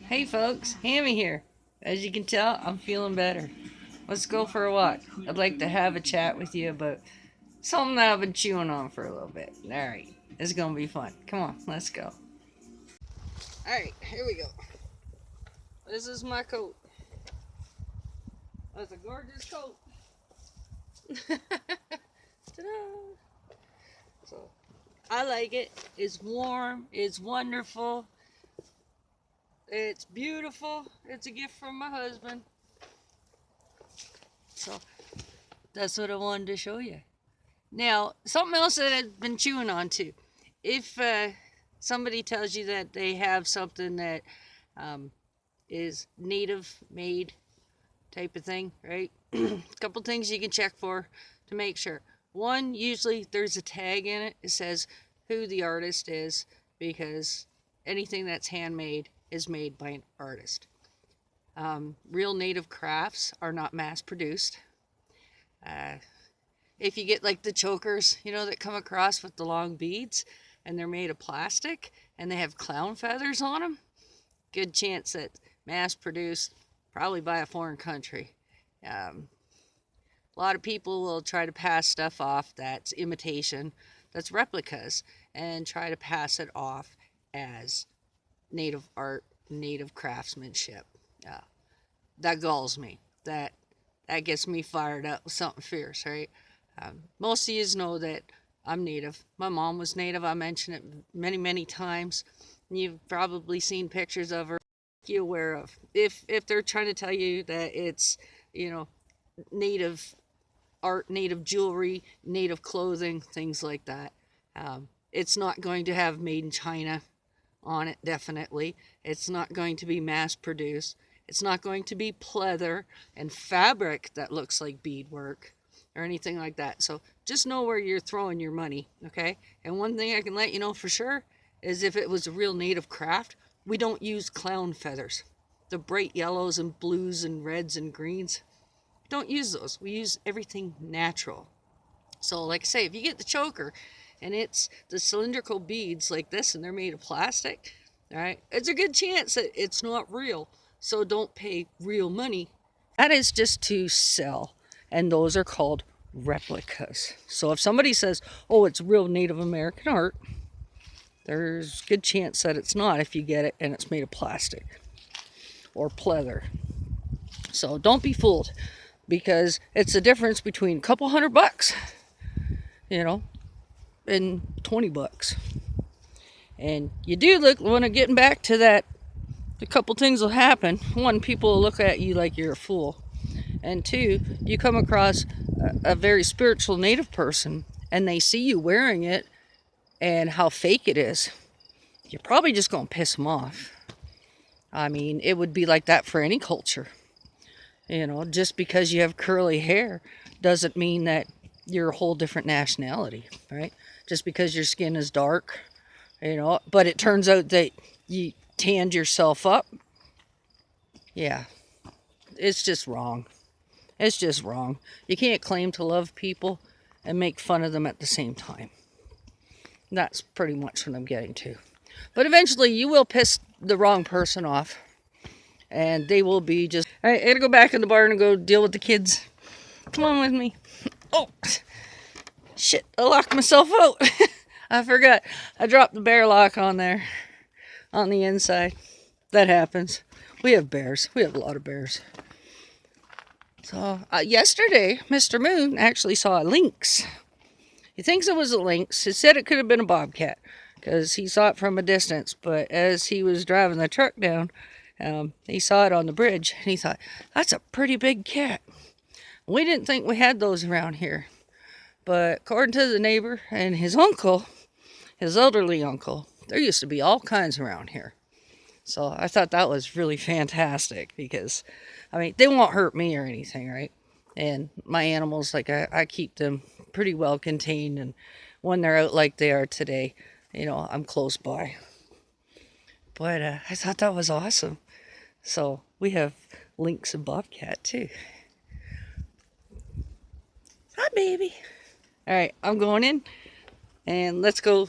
Hey folks, Hammy here. As you can tell, I'm feeling better. Let's go for a walk. I'd like to have a chat with you about something that I've been chewing on for a little bit. Alright, it's gonna be fun. Come on, let's go. Alright, here we go. This is my coat. That's a gorgeous coat. Ta-da! So, I like it. It's warm, it's wonderful, it's beautiful. It's a gift from my husband. So, that's what I wanted to show you. Now, something else that I've been chewing on too. If somebody tells you that they have something that is native made type of thing, right? A couple things you can check for to make sure. One, usually there's a tag in it. It says who the artist is, because anything that's handmade is made by an artist. Real native crafts are not mass produced. If you get like the chokers, that come across with the long beads and they're made of plastic and they have clown feathers on them, good chance that mass produced, probably by a foreign country. A lot of people will try to pass stuff off that's imitation, that's replicas, and try to pass it off as native art, native craftsmanship. That galls me. That gets me fired up with something fierce, right? Most of you know that I'm native. My mom was native. I mentioned it many, many times. You've probably seen pictures of her. You're aware of. If they're trying to tell you that it's, native art, native jewelry, native clothing, things like that, it's not going to have made in China on it, definitely. It's not going to be mass produced. It's not going to be pleather and fabric that looks like beadwork or anything like that. So just know where you're throwing your money, okay? And one thing I can let you know for sure is if it was a real native craft, we don't use clown feathers. The bright yellows and blues and reds and greens, don't use those. We use everything natural. So like I say, if you get the choker and it's the cylindrical beads like this and they're made of plastic, all right, it's a good chance that it's not real. So don't pay real money. That is just to sell. And those are called replicas. So if somebody says, oh, it's real Native American art, there's a good chance that it's not if you get it and it's made of plastic or pleather. So don't be fooled, because it's the difference between a couple $100, and $20. And you do look, when I'm getting back to that, a couple things will happen. One, people will look at you like you're a fool. And two, you come across a very spiritual native person and they see you wearing it and how fake it is. You're probably just going to piss them off. I mean, it would be like that for any culture. Just because you have curly hair doesn't mean that you're a whole different nationality, right? Just because your skin is dark, but it turns out that you tanned yourself up. Yeah, it's just wrong. It's just wrong. You can't claim to love people and make fun of them at the same time. That's pretty much what I'm getting to. But eventually you will piss the wrong person off. And they will be just... All right, I gotta go back in the barn and go deal with the kids. Come on with me. Oh, shit, I locked myself out. I forgot. I dropped the bear lock on there. On the inside. That happens. We have bears. We have a lot of bears. So, yesterday, Mr. Moon actually saw a lynx. He thinks it was a lynx. He said it could have been a bobcat, because he saw it from a distance. But as he was driving the truck down, he saw it on the bridge, and he thought, that's a pretty big cat. We didn't think we had those around here. But according to the neighbor and his uncle, his elderly uncle, there used to be all kinds around here. So I thought that was really fantastic, because, they won't hurt me or anything, right? And my animals, I keep them pretty well contained, and when they're out like they are today, I'm close by. But I thought that was awesome. So we have lynx and bobcat too. Hi, baby. All right, I'm going in, and let's go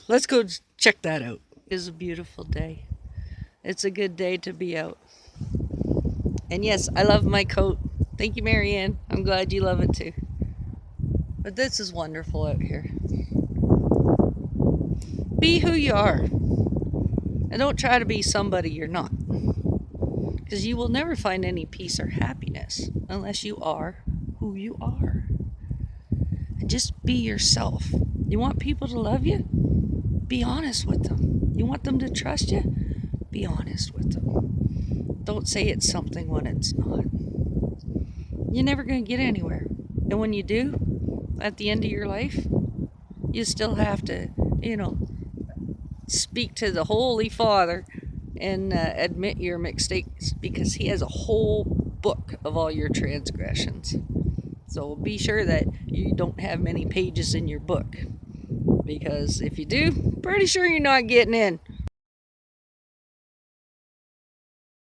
check that out. It is a beautiful day. It's a good day to be out. And yes, I love my coat. Thank you, Marianne. I'm glad you love it too. But this is wonderful out here. Be who you are. And don't try to be somebody you're not. Because you will never find any peace or happiness unless you are who you are. And just be yourself. You want people to love you? Be honest with them. You want them to trust you? Be honest with them. Don't say it's something when it's not. You're never going to get anywhere. And when you do, at the end of your life, you still have to, speak to the Holy Father and admit your mistakes, because He has a whole book of all your transgressions. So be sure that you don't have many pages in your book, because if you do, pretty sure you're not getting in.